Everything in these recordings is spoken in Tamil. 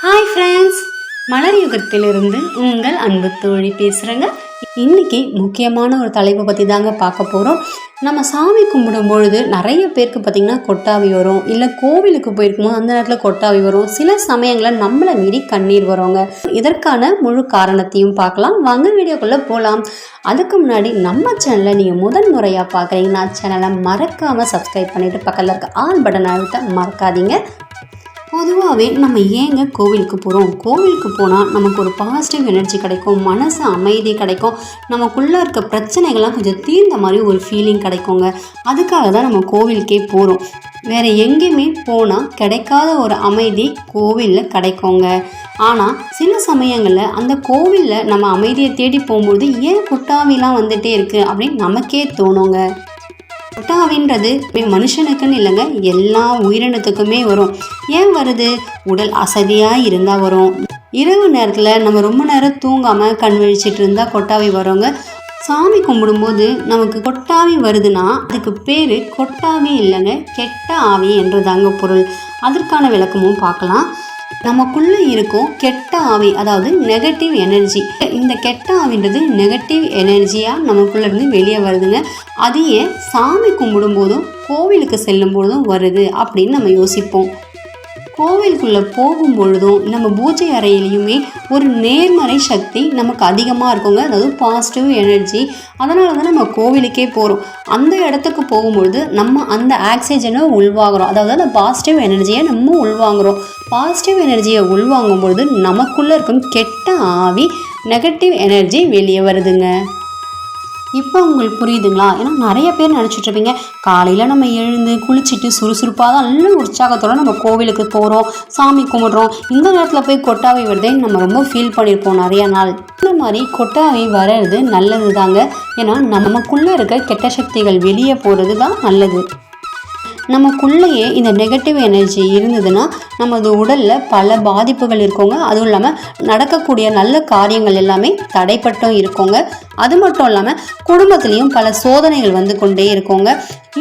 ஹாய் ஃப்ரெண்ட்ஸ், மலர் யுகத்திலிருந்து உங்கள் அன்பு தோழி பேசுகிறேங்க. இன்றைக்கி முக்கியமான ஒரு தலைப்பை பற்றி தாங்க பார்க்க போகிறோம். நம்ம சாமி கும்பிடும் பொழுது நிறைய பேருக்கு பார்த்திங்கன்னா கொட்டாவி வரும், இல்லை கோவிலுக்கு போயிருக்கும்போது அந்த நேரத்தில் கொட்டாவி வரும். சில சமயங்களில் நம்மளை மீறி கண்ணீர் வருங்க. இதற்கான முழு காரணத்தையும் பார்க்கலாம். வாங்க வீடியோக்குள்ளே போகலாம். அதுக்கு முன்னாடி நம்ம சேனலை நீங்கள் முதன் முறையாக பார்க்குறீங்கன்னா சேனலை மறக்காமல் சப்ஸ்கிரைப் பண்ணிவிட்டு பக்கத்தில் இருக்க ஆல் பட்டன் அழுத்த மறக்காதீங்க. பொதுவாகவே நம்ம ஏங்க கோவிலுக்கு போகிறோம்? கோவிலுக்கு போனால் நமக்கு ஒரு பாசிட்டிவ் எனர்ஜி கிடைக்கும், மனசு அமைதி கிடைக்கும், நமக்குள்ளே இருக்க பிரச்சனைகள்லாம் கொஞ்சம் தீர்ந்த மாதிரி ஒரு ஃபீலிங் கிடைக்குங்க. அதுக்காக தான் நம்ம கோவிலுக்கே போகிறோம். வேறு எங்கேயுமே போனால் கிடைக்காத ஒரு அமைதி கோவிலில் கிடைக்குங்க. ஆனால் சில சமயங்களில் அந்த கோவிலில் நம்ம அமைதியை தேடி போகும்போது ஏன் குட்டாவிலாம் வந்துகிட்டே இருக்குது அப்படின்னு நமக்கே தோணுங்க. கொட்டாவின்றது மனுஷனுக்குன்னு இல்லைங்க, எல்லா உயிரினத்துக்குமே வரும். ஏன் வருது? உடல் அசதியாக இருந்தால் வரும். இரவு நேரத்தில் நம்ம ரொம்ப நேரம் தூங்காமல் கண் விழிச்சிட்டு இருந்தால் கொட்டாவி வருங்க. சாமி கும்பிடும்போது நமக்கு கொட்டாவி வருதுன்னா அதுக்கு பேர் கொட்டாவி இல்லைங்க, கெட்ட ஆவி என்றதாங்க பொருள். அதற்கான விளக்கமும் பார்க்கலாம். நமக்குள்ளே இருக்கும் கெட்ட ஆவி, அதாவது நெகட்டிவ் எனர்ஜி. இந்த கெட்ட ஆவின்றது நெகட்டிவ் எனர்ஜியாக நமக்குள்ளே இருந்து வெளியே வருதுங்க. அது ஏன் சாமி கும்பிடும் போதும் கோவிலுக்கு செல்லும் பொழுதும் வருது அப்படின்னு நம்ம யோசிப்போம். கோவிலுக்குள்ளே போகும் பொழுதும் நம்ம பூஜை அறையிலையுமே ஒரு நேர்மறை சக்தி நமக்கு அதிகமாக இருக்குங்க, அதாவது பாசிட்டிவ் எனர்ஜி. அதனால தான் நம்ம கோவிலுக்கே போகிறோம். அந்த இடத்துக்கு போகும்பொழுது நம்ம அந்த ஆக்சிஜனை உள்வாங்குறோம், அதாவது அந்த பாசிட்டிவ் எனர்ஜியை நம்ம உள்வாங்குறோம். பாசிட்டிவ் எனர்ஜியை உள்வாங்கும் பொழுது நமக்குள்ளே இருக்கும் கெட்ட ஆவி, நெகட்டிவ் எனர்ஜி வெளியே வருதுங்க. இப்போ உங்களுக்கு புரியுதுங்களா? ஏன்னா நிறைய பேர் நினச்சிட்ருப்பீங்க, காலையில் நம்ம எழுந்து குளிச்சுட்டு சுறுசுறுப்பாக தான் நல்ல உற்சாகத்தோடு நம்ம கோவிலுக்கு போகிறோம், சாமி கும்பிட்றோம், இந்த நேரத்தில் போய் கொட்டாவி வருதேன்னு நம்ம ரொம்ப ஃபீல் பண்ணியிருப்போம் நிறைய நாள். இந்த மாதிரி கொட்டாவி வர்றது நல்லது தாங்க. ஏன்னா நமக்குள்ளே இருக்க கெட்ட சக்திகள் வெளியே போகிறது தான் நல்லது. நமக்குள்ளேயே இந்த நெகட்டிவ் எனர்ஜி இருந்ததுன்னா நமது உடலில் பல பாதிப்புகள் இருக்குங்க. அதுவும் இல்லாமல் நடக்கக்கூடிய நல்ல காரியங்கள் எல்லாமே தடைப்பட்டும் இருக்குங்க. அது மட்டும் இல்லாமல் குடும்பத்துலேயும் பல சோதனைகள் வந்து கொண்டே இருக்குங்க.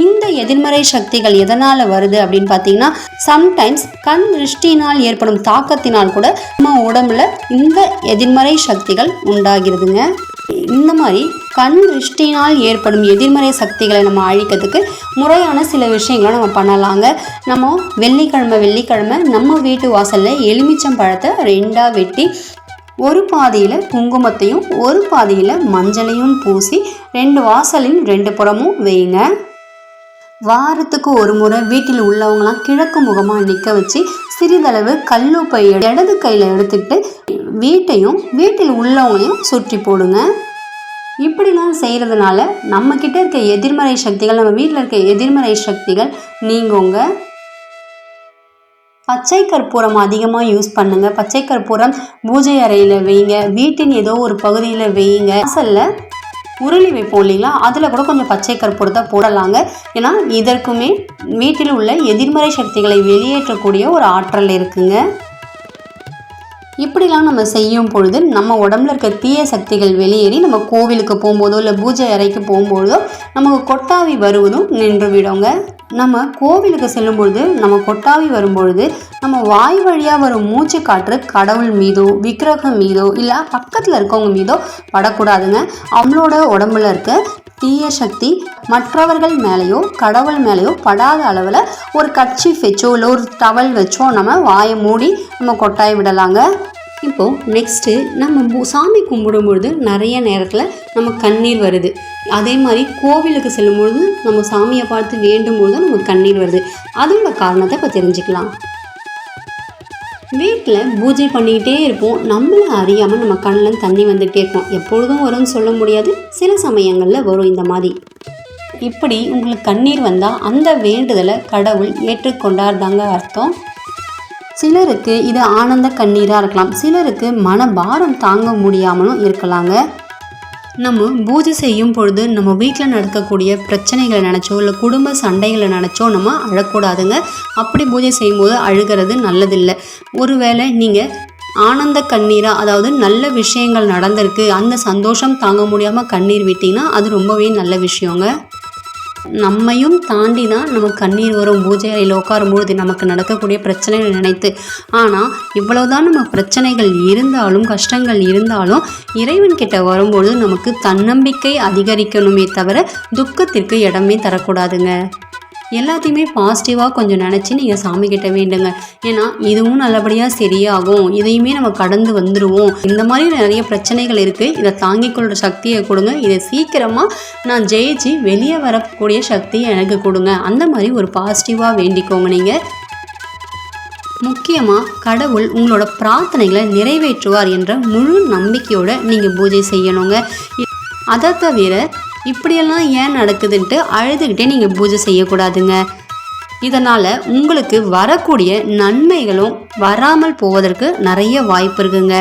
இந்த எதிர்மறை சக்திகள் எதனால் வருது அப்படின்னு பார்த்தீங்கன்னா, சம்டைம்ஸ் கண் திருஷ்டினால் ஏற்படும் தாக்கத்தினால் கூட நம்ம உடம்புல இந்த எதிர்மறை சக்திகள் உண்டாகிறதுங்க. இந்த மாதிரி கண் திருஷ்டினால் ஏற்படும் எதிர்மறை சக்திகளை நம்ம அழிக்கிறதுக்கு முறையான சில விஷயங்களை நம்ம பண்ணலாங்க. நம்ம வெள்ளிக்கிழமை நம்ம வீட்டு வாசலில் எலுமிச்சம் பழத்தை 2ஆக வெட்டி ஒரு பாதியில் குங்குமத்தையும் ஒரு பாதியில் மஞ்சளையும் பூசி 2 வாசலின் 2 புறமும் வைங்க. வாரத்துக்கு ஒரு முறை வீட்டில் உள்ளவங்களாம் கிழக்கு முகமாக நிற்க வச்சு சிறிதளவு கல்லுப்பை இடது கையில் எடுத்துக்கிட்டு வீட்டில் உள்ளவங்களையும் சுற்றி போடுங்க. இப்படிலாம் செய்கிறதுனால நம்மக்கிட்ட இருக்க எதிர்மறை சக்திகள், நம்ம வீட்டில் இருக்க எதிர்மறை சக்திகள் நீங்குங்க. பச்சை கற்பூரம் அதிகமாக யூஸ் பண்ணுங்க. பச்சை கற்பூரம் பூஜை அறையில் வைங்க, வீட்டின் ஏதோ ஒரு பகுதியில் வைங்க. வாசலில் உருளி வைப்போம் இல்லைங்களா, அதில் கூட கொஞ்சம் பச்சை கற்பூரத்தை போடலாங்க. ஏன்னா இதற்குமே வீட்டில் உள்ள எதிர்மறை சக்திகளை வெளியேற்றக்கூடிய ஒரு ஆற்றல் இருக்குங்க. இப்படிலாம் நம்ம செய்யும் பொழுது நம்ம உடம்புல இருக்க தீய சக்திகள் வெளியேறி நம்ம கோவிலுக்கு போகும்போதோ இல்லை பூஜை அறைக்கு போகும்போதோ நமக்கு கொட்டாவி வருவதும் நின்று விடுங்க. நம்ம கோவிலுக்கு செல்லும் பொழுது நம்ம கொட்டாவி வரும்பொழுது நம்ம வாய் வழியாக வரும் மூச்சு காற்று கடவுள் மீதோ விக்கிரகம் மீதோ இல்லை பக்கத்தில் இருக்கவங்க மீதோ படக்கூடாதுங்க. அவங்களோட உடம்புல இருக்க தீய சக்தி மற்றவர்கள் மேலேயோ கடவுள் மேலேயோ படாத அளவில் ஒரு கர்ச்சீஃப் வச்சோ இல்லை ஒரு டவல் வச்சோ நம்ம வாயை மூடி நம்ம கொட்டாய் விடலாங்க. இப்போது நெக்ஸ்ட்டு நம்ம சாமி கும்பிடும்பொழுது நிறைய நேரத்தில் நம்ம கண்ணீர் வருது. அதே மாதிரி கோவிலுக்கு செல்லும்பொழுது நம்ம சாமியை பார்த்து வேண்டும்பொழுது தான் நமக்கு கண்ணீர் வருது. அதோட காரணத்தை இப்போ தெரிஞ்சுக்கலாம். வீட்டில் பூஜை பண்ணிக்கிட்டே இருப்போம், நம்மளை அறியாமல் நம்ம கண்ணில் தண்ணி வந்துகிட்டே இருக்கும். எப்பொழுதும் வரும்னு சொல்ல முடியாது, சில சமயங்களில் வரும் இந்த மாதிரி. இப்படி உங்களுக்கு கண்ணீர் வந்தால் அந்த வேண்டுதலை கடவுள் ஏற்றுக்கொண்டார் தாங்க அர்த்தம். சிலருக்கு இது ஆனந்த கண்ணீராக இருக்கலாம், சிலருக்கு மனபாரம் தாங்க முடியாமலும் இருக்கலாங்க. நம்ம பூஜை செய்யும் பொழுது நம்ம வீட்டில் நடக்கக்கூடிய பிரச்சனைகளை நினச்சோ இல்லை குடும்ப சண்டைகளை நினச்சோ நம்ம அழக்கூடாதுங்க. அப்படி பூஜை செய்யும்போது அழுகிறது நல்லதில்லை. ஒருவேளை நீங்கள் ஆனந்த கண்ணீராக, அதாவது நல்ல விஷயங்கள் நடந்திருக்கு, அந்த சந்தோஷம் தாங்க முடியாமல் கண்ணீர் விட்டிங்கன்னா அது ரொம்பவே நல்ல விஷயங்க. நம்மையும் தாண்டி தான் நமக்கு கண்ணீர் வரும் பூஜை அறையில் உட்காரும்பொழுது நமக்கு நடக்கக்கூடிய பிரச்சனைகள் நினைத்து. ஆனால் இவ்வளவுதான் நம்ம பிரச்சனைகள் இருந்தாலும் கஷ்டங்கள் இருந்தாலும் இறைவன் கிட்ட வரும்பொழுது நமக்கு தன்னம்பிக்கை அதிகரிக்கணுமே தவிர துக்கத்திற்கு இடமே தரக்கூடாதுங்க. எல்லாத்தையுமே பாசிட்டிவாக கொஞ்சம் நினச்சி நீங்கள் சாமிக்கிட்ட வேண்டுங்க. ஏன்னா இதுவும் நல்லபடியாக சரியாகும், இதையுமே நம்ம கடந்து வந்துடுவோம், இந்த மாதிரி நிறைய பிரச்சனைகள் இருக்குது, இதை தாங்கிக் கொள்கிற சக்தியை கொடுங்க, இதை சீக்கிரமாக நான் ஜெயிச்சு வெளியே வரக்கூடிய சக்தியை எனக்கு கொடுங்க, அந்த மாதிரி ஒரு பாசிட்டிவாக வேண்டிக்கோங்க. நீங்கள் முக்கியமாக கடவுள் உங்களோட பிரார்த்தனைகளை நிறைவேற்றுவார் என்ற முழு நம்பிக்கையோடு நீங்கள் பூஜை செய்யணுங்க. அதை தவிர இப்படியெல்லாம் ஏன் நடக்குதுன்ட்டு அழுதுகிட்டே நீங்கள் பூஜை செய்யக்கூடாதுங்க. இதனால் உங்களுக்கு வரக்கூடிய நன்மைகளும் வராமல் போவதற்கு நிறைய வாய்ப்பு இருக்குங்க.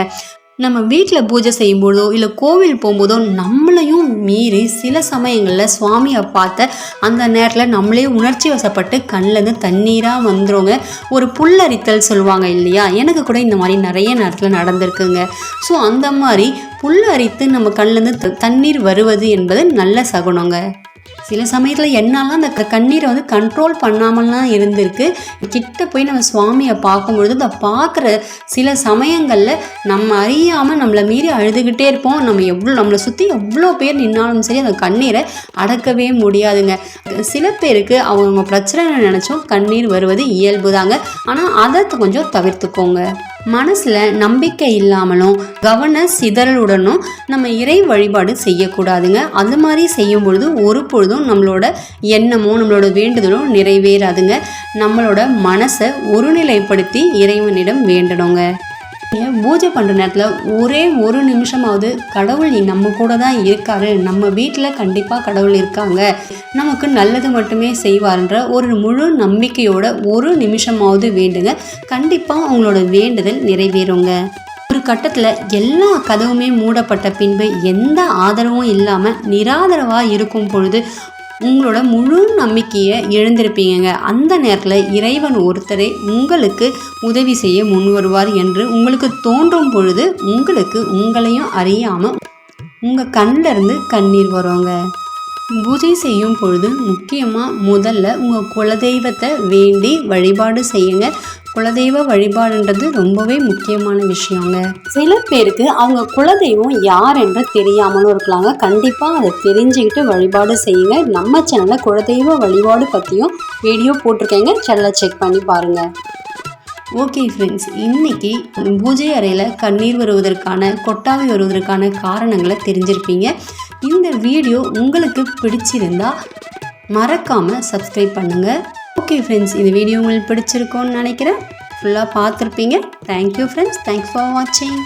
நம்ம வீட்டில் பூஜை செய்யும்போதோ இல்லை கோவில் போகும்போதோ நம்மளையும் மீறி சில சமயங்களில் சுவாமியை பார்த்த அந்த நேரத்தில் நம்மளே உணர்ச்சி வசப்பட்டு கண்ணிலேருந்து தண்ணீராக வந்துடுங்க. ஒரு புல்லரித்தல் சொல்லுவாங்க இல்லையா, எனக்கு கூட இந்த மாதிரி நிறைய நேரத்தில் நடந்திருக்குங்க. ஸோ அந்த மாதிரி புல்லரித்து நம்ம கண்ணிலேருந்து தண்ணீர் வருவது என்பது நல்ல சகுனங்க. சில சமயத்தில் என்னாலாம் அந்த கண்ணீரை கண்ட்ரோல் பண்ணாமலாம் இருந்திருக்கு. கிட்ட போய் நம்ம சுவாமியை பார்க்கும்பொழுது அதை பார்க்குற சில சமயங்களில் நம்ம அறியாமல் நம்மளை மீறி அழுதுகிட்டே இருப்போம். நம்மளை சுற்றி எவ்வளோ பேர் நின்னாலும் சரி அந்த கண்ணீரை அடக்கவே முடியாதுங்க. சில பேருக்கு அவங்க பிரச்சனை நினச்சோம் கண்ணீர் வருவது இயல்பு தாங்க. ஆனால் அதை கொஞ்சம் தவிர்த்துக்கோங்க. மனசில் நம்பிக்கை இல்லாமலும் கவன சிதறலுடனும் நம்ம இறை வழிபாடு செய்யக்கூடாதுங்க. அது மாதிரி செய்யும் பொழுது ஒரு பொழுதும் நம்மளோட எண்ணமோ நம்மளோட வேண்டுதலும் நிறைவேறாதுங்க. நம்மளோட மனசை ஒருநிலைப்படுத்தி இறைவனிடம் வேண்டணுங்க. பூஜை பண்ணுற நேரத்தில் ஒரே ஒரு நிமிஷமாவது கடவுள் நம்ம கூட தான் இருக்காரு, நம்ம வீட்டில் கண்டிப்பாக கடவுள் இருக்காங்க, நமக்கு நல்லது மட்டுமே செய்வார்ன்ற ஒரு முழு நம்பிக்கையோட ஒரு நிமிஷமாவது வேண்டுங்க. கண்டிப்பாக உங்களோட வேண்டுதல் நிறைவேறுங்க. ஒரு கட்டத்தில் எல்லா கதவுமே மூடப்பட்ட பின்பு எந்த ஆதரவும் இல்லாமல் நிராதரவாக இருக்கும் பொழுது உங்களோட முழு நம்பிக்கையை இழந்திருப்பீங்க. அந்த நேரத்தில் இறைவன் ஒருத்தரை உங்களுக்கு உதவி செய்ய முன் வருவார் என்று உங்களுக்கு தோன்றும் பொழுது உங்களுக்கு உங்களையும் அறியாமல் உங்கள் கண்ணிலிருந்து கண்ணீர் வருங்க. பூஜை செய்யும் பொழுது முக்கியமாக முதல்ல உங்கள் குலதெய்வத்தை வேண்டி வழிபாடு செய்யுங்க. குலதெய்வ வழிபாடுன்றது ரொம்பவே முக்கியமான விஷயங்க. சில பேருக்கு அவங்க குலதெய்வம் யார் என்று தெரியாமலும் இருக்கலாங்க. கண்டிப்பாக அதை தெரிஞ்சுக்கிட்டு வழிபாடு செய்யுங்க. நம்ம சேனலில் குலதெய்வ வழிபாடு பற்றியும் வீடியோ போட்டிருக்கேங்க, சேனலை செக் பண்ணி பாருங்கள். ஓகே ஃப்ரெண்ட்ஸ், இன்றைக்கி பூஜை அறையில் கண்ணீர் வருவதற்கான கொட்டாவி வருவதற்கான காரணங்களை தெரிஞ்சிருப்பீங்க. இந்த வீடியோ உங்களுக்கு பிடிச்சிருந்தா மறக்காமல் சப்ஸ்கிரைப் பண்ணுங்கள். ஓகே ஃப்ரெண்ட்ஸ், இந்த வீடியோ உங்களுக்கு பிடிச்சிருக்கோன்னு நினைக்கிறேன். ஃபுல்லாக பார்த்துருப்பீங்க. தேங்க்யூ ஃப்ரெண்ட்ஸ், தேங்க்ஸ் ஃபார் வாட்சிங்.